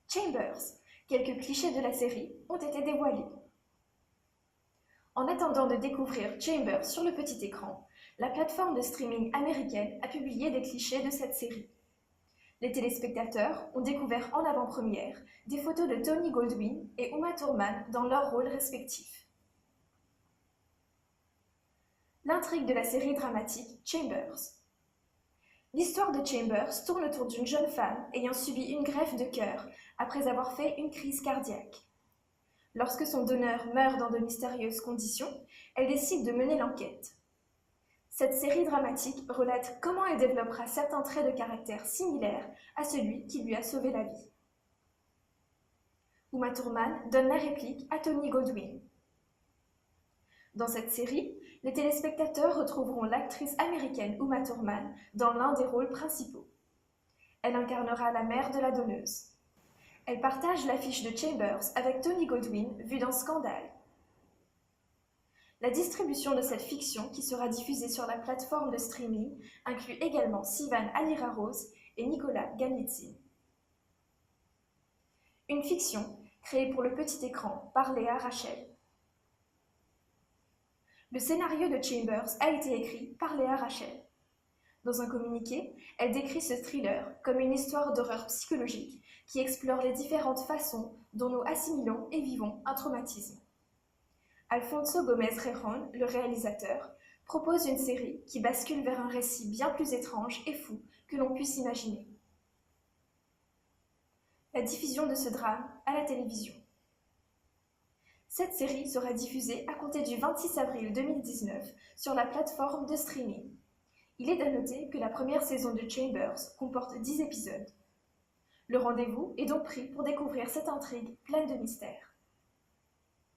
Chambers. Quelques clichés de la série ont été dévoilés. En attendant de découvrir Chambers sur le petit écran, la plateforme de streaming américaine a publié des clichés de cette série. Les téléspectateurs ont découvert en avant-première des photos de Tony Goldwyn et Uma Thurman dans leurs rôles respectifs. L'intrigue de la série dramatique Chambers. L'histoire de Chambers tourne autour d'une jeune femme ayant subi une greffe de cœur après avoir fait une crise cardiaque. Lorsque son donneur meurt dans de mystérieuses conditions, elle décide de mener l'enquête. Cette série dramatique relate comment elle développera certains traits de caractère similaires à celui qui lui a sauvé la vie. Uma Thurman donne la réplique à Tony Goldwyn. Dans cette série, les téléspectateurs retrouveront l'actrice américaine Uma Thurman dans l'un des rôles principaux. Elle incarnera la mère de la donneuse. Elle partage l'affiche de Chambers avec Tony Goldwyn vu dans Scandale. La distribution de cette fiction, qui sera diffusée sur la plateforme de streaming, inclut également Sivan Alira-Rose et Nicolas Ganitsyn. Une fiction créée pour le petit écran par Léa Rachel. Le scénario de Chambers a été écrit par Léa Rachel. Dans un communiqué, elle décrit ce thriller comme une histoire d'horreur psychologique qui explore les différentes façons dont nous assimilons et vivons un traumatisme. Alfonso Gomez-Rejon, le réalisateur, propose une série qui bascule vers un récit bien plus étrange et fou que l'on puisse imaginer. La diffusion de ce drame à la télévision. Cette série sera diffusée à compter du 26 avril 2019 sur la plateforme de streaming. Il est à noter que la première saison de Chambers comporte 10 épisodes. Le rendez-vous est donc pris pour découvrir cette intrigue pleine de mystères.